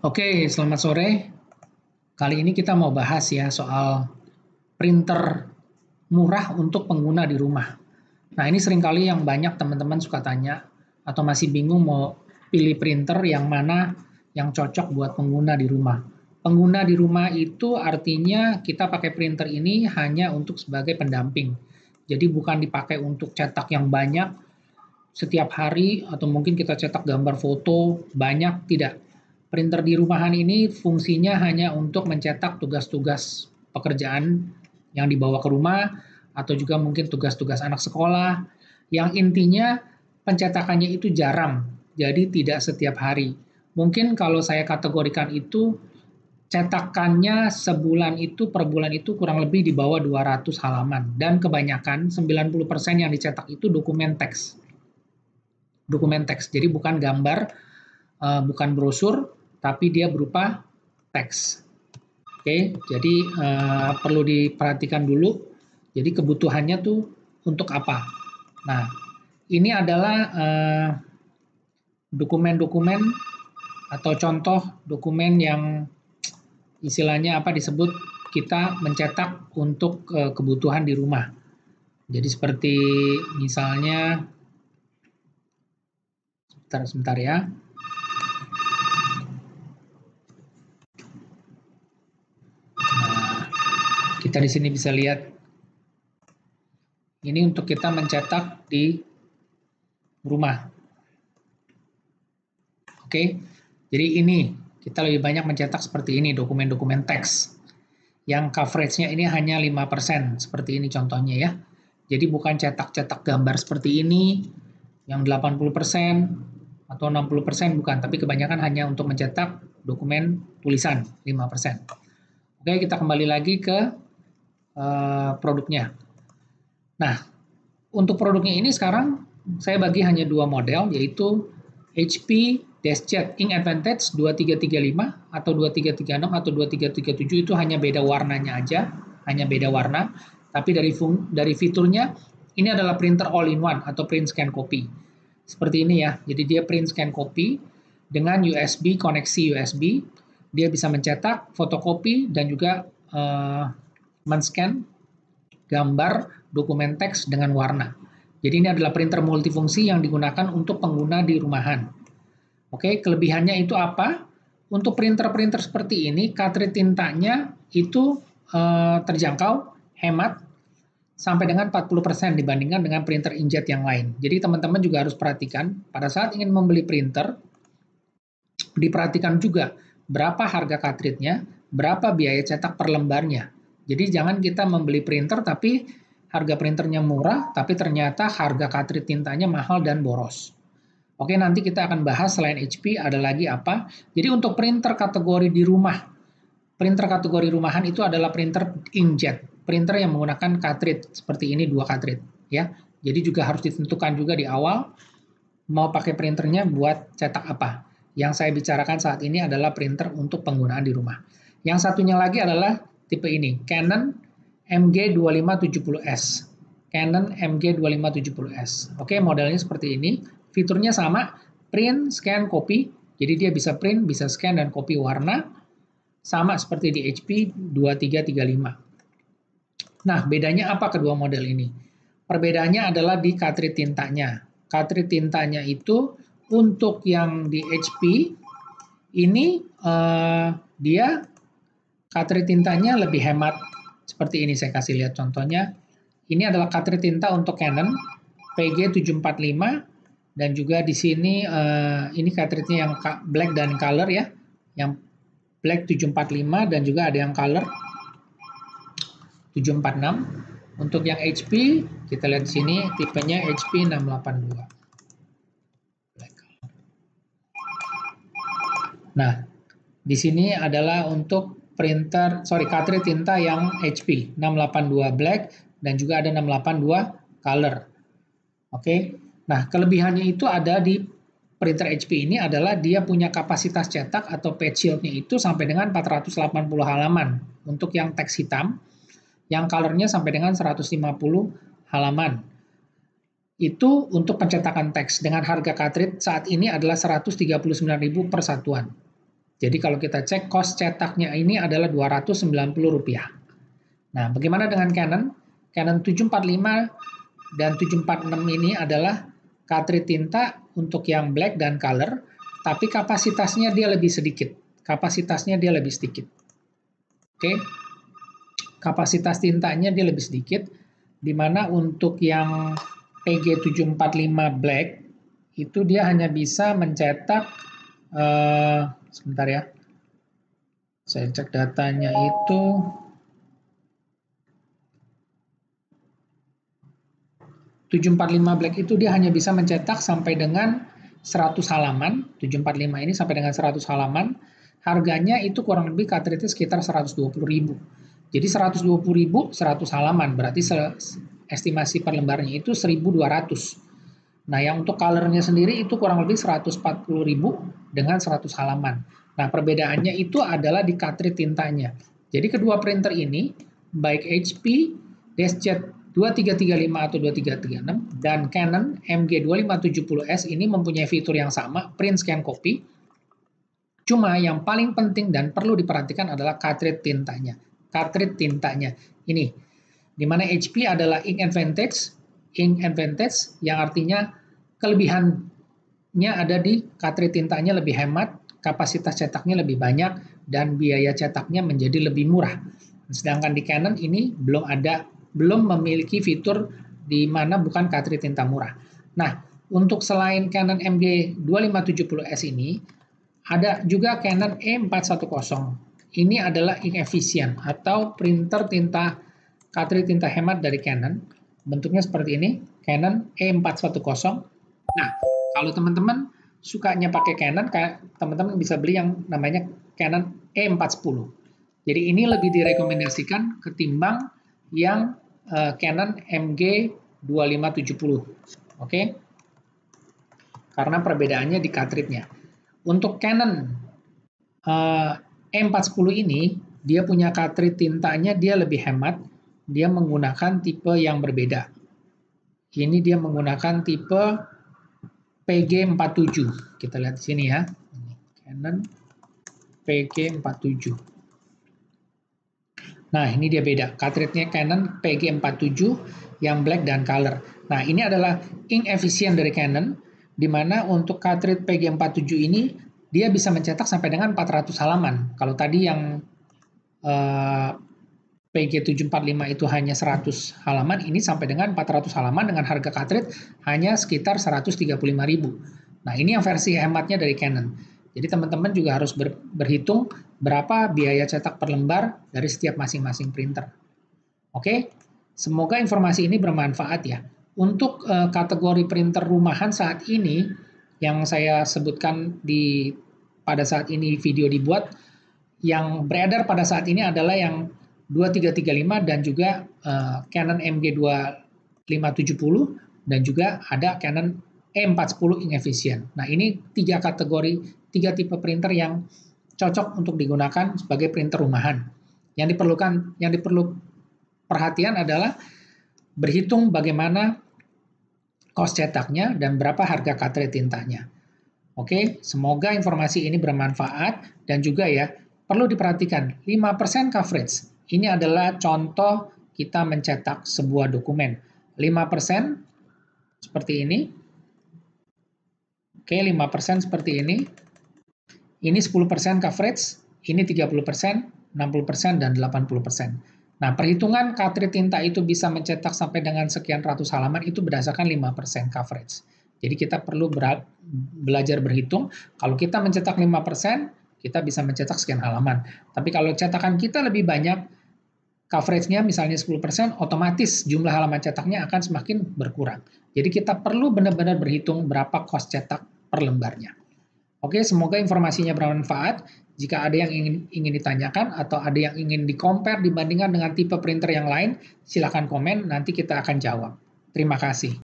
Oke, selamat sore. Kali ini kita mau bahas ya soal printer murah untuk pengguna di rumah. Nah, ini seringkali yang banyak teman-teman suka tanya atau masih bingung mau pilih printer yang mana yang cocok buat pengguna di rumah. Pengguna di rumah itu artinya kita pakai printer ini hanya untuk sebagai pendamping. Jadi bukan dipakai untuk cetak yang banyak setiap hari atau mungkin kita cetak gambar foto banyak, tidak. Printer di rumahan ini fungsinya hanya untuk mencetak tugas-tugas pekerjaan yang dibawa ke rumah atau juga mungkin tugas-tugas anak sekolah yang intinya pencetakannya itu jarang, jadi tidak setiap hari. Mungkin kalau saya kategorikan itu cetakannya sebulan itu per bulan itu kurang lebih di bawah 200 halaman dan kebanyakan 90% yang dicetak itu dokumen teks. Dokumen teks. Jadi bukan gambar, bukan brosur, tapi dia berupa teks. Oke, jadi perlu diperhatikan dulu. Jadi kebutuhannya tuh untuk apa? Nah, ini adalah dokumen-dokumen atau contoh dokumen yang istilahnya apa disebut kita mencetak untuk kebutuhan di rumah. Jadi seperti misalnya, sebentar ya. Kita di sini bisa lihat ini untuk kita mencetak di rumah. Oke, jadi ini kita lebih banyak mencetak seperti ini dokumen-dokumen teks. Yang coveragenya ini hanya 5%, seperti ini contohnya ya. Jadi bukan cetak-cetak gambar seperti ini yang 80% atau 60% bukan, tapi kebanyakan hanya untuk mencetak dokumen tulisan 5%. Oke, kita kembali lagi ke produknya. Nah, untuk produknya ini sekarang saya bagi hanya dua model, yaitu HP DeskJet Ink Advantage 2335 atau 2336 atau 2337 itu hanya beda warnanya aja, hanya beda warna. Tapi dari fiturnya ini adalah printer all-in-one atau print scan copy. Seperti ini ya. Jadi dia print scan copy dengan USB, koneksi USB. Dia bisa mencetak, fotokopi dan juga men-scan gambar dokumen teks dengan warna. Jadi ini adalah printer multifungsi yang digunakan untuk pengguna di rumahan. Oke, kelebihannya itu apa? Untuk printer-printer seperti ini, cartridge tintanya itu terjangkau, hemat, sampai dengan 40% dibandingkan dengan printer inkjet yang lain. Jadi teman-teman juga harus perhatikan, pada saat ingin membeli printer, diperhatikan juga berapa harga cartridge-nya, berapa biaya cetak per lembarnya. Jadi jangan kita membeli printer tapi harga printernya murah, tapi ternyata harga cartridge tintanya mahal dan boros. Oke, nanti kita akan bahas selain HP ada lagi apa. Jadi untuk printer kategori di rumah, printer kategori rumahan itu adalah printer inkjet, printer yang menggunakan cartridge seperti ini, dua cartridge ya. Jadi juga harus ditentukan juga di awal mau pakai printernya buat cetak apa. Yang saya bicarakan saat ini adalah printer untuk penggunaan di rumah. Yang satunya lagi adalah tipe ini, Canon MG2570S. Canon MG2570S. Oke, modelnya seperti ini. Fiturnya sama, print, scan, copy. Jadi dia bisa print, bisa scan, dan copy warna. Sama seperti di HP 2335. Nah, bedanya apa kedua model ini? Perbedaannya adalah di cartridge tintanya. Cartridge tintanya itu untuk yang di HP ini dia cartridge tintanya lebih hemat. Seperti ini saya kasih lihat contohnya. Ini adalah cartridge tinta untuk Canon PG745 dan juga di sini ini cartridge-nya yang black dan color ya. Yang black 745 dan juga ada yang color 746. Untuk yang HP kita lihat di sini tipenya HP 682. Nah, di sini adalah untuk cartridge tinta yang HP 682 black dan juga ada 682 color. Oke. Nah, kelebihannya itu ada di printer HP ini adalah dia punya kapasitas cetak atau page yield-nya itu sampai dengan 480 halaman untuk yang teks hitam, yang colornya sampai dengan 150 halaman. Itu untuk pencetakan teks dengan harga cartridge saat ini adalah 139.000 per satuan. Jadi kalau kita cek cost cetaknya ini adalah Rp290. Nah, bagaimana dengan Canon? Canon 745 dan 746 ini adalah cartridge tinta untuk yang black dan color, tapi kapasitasnya dia lebih sedikit. Oke. Kapasitas tintanya dia lebih sedikit, di mana untuk yang PG745 black itu dia hanya bisa mencetak sebentar ya. Saya cek datanya itu 745 black itu dia hanya bisa mencetak sampai dengan 100 halaman. 745 ini sampai dengan 100 halaman. Harganya itu kurang lebih cartridge sekitar 120.000. Jadi 120.000 100 halaman, berarti estimasi per lembarnya itu 1.200. Nah, yang untuk colornya sendiri itu kurang lebih 140.000 dengan 100 halaman. Nah, perbedaannya itu adalah di cartridge tintanya. Jadi kedua printer ini, baik HP DeskJet 2335 atau 2336 dan Canon MG2570S ini mempunyai fitur yang sama, print scan copy. Cuma yang paling penting dan perlu diperhatikan adalah cartridge tintanya. Ini, di mana HP adalah ink advantage yang artinya kelebihannya ada di cartridge tintanya lebih hemat, kapasitas cetaknya lebih banyak, dan biaya cetaknya menjadi lebih murah. Sedangkan di Canon ini belum memiliki fitur di mana bukan cartridge tinta murah. Nah, untuk selain Canon MG2570S ini, ada juga Canon E410. Ini adalah ink efficient atau printer cartridge tinta hemat dari Canon. Bentuknya seperti ini, Canon E410. Nah, kalau teman-teman sukanya pakai Canon, teman-teman bisa beli yang namanya Canon E410. Jadi ini lebih direkomendasikan ketimbang yang Canon MG2570. Oke? Karena perbedaannya di cartridge-nya. Untuk Canon E410 ini, dia punya cartridge tintanya dia lebih hemat, dia menggunakan tipe yang berbeda. Ini dia menggunakan tipe PG47. Kita lihat di sini ya. Canon PG47. Nah, ini dia beda. Cartridge-nya Canon PG47 yang black dan color. Nah, ini adalah ink efficient dari Canon, di mana untuk cartridge PG47 ini dia bisa mencetak sampai dengan 400 halaman. Kalau tadi yang PG745 itu hanya 100 halaman, ini sampai dengan 400 halaman dengan harga cartridge hanya sekitar 135.000. Nah, ini yang versi hematnya dari Canon. Jadi teman-teman juga harus berhitung berapa biaya cetak per lembar dari setiap masing-masing printer. Oke, semoga informasi ini bermanfaat ya. Untuk kategori printer rumahan saat ini yang saya sebutkan pada saat ini video dibuat, yang beredar pada saat ini adalah yang 2335 dan juga Canon MG2570 dan juga ada Canon E410 ink efficient. Nah, ini tiga tipe printer yang cocok untuk digunakan sebagai printer rumahan. Yang perlu perhatian adalah berhitung bagaimana cost cetaknya dan berapa harga cartridge tintanya. Oke, semoga informasi ini bermanfaat dan juga ya, perlu diperhatikan 5% coverage. Ini adalah contoh kita mencetak sebuah dokumen. 5% seperti ini. Oke, 5% seperti ini. Ini 10% coverage, ini 30%, 60%, dan 80%. Nah, perhitungan cartridge tinta itu bisa mencetak sampai dengan sekian ratus halaman itu berdasarkan 5% coverage. Jadi kita perlu belajar berhitung. Kalau kita mencetak 5%, kita bisa mencetak sekian halaman. Tapi kalau cetakan kita lebih banyak, coverage-nya misalnya 10%, otomatis jumlah halaman cetaknya akan semakin berkurang. Jadi kita perlu benar-benar berhitung berapa cost cetak per lembarnya. Oke, semoga informasinya bermanfaat. Jika ada yang ingin ditanyakan atau ada yang ingin di-compare dibandingkan dengan tipe printer yang lain, silakan komen, nanti kita akan jawab. Terima kasih.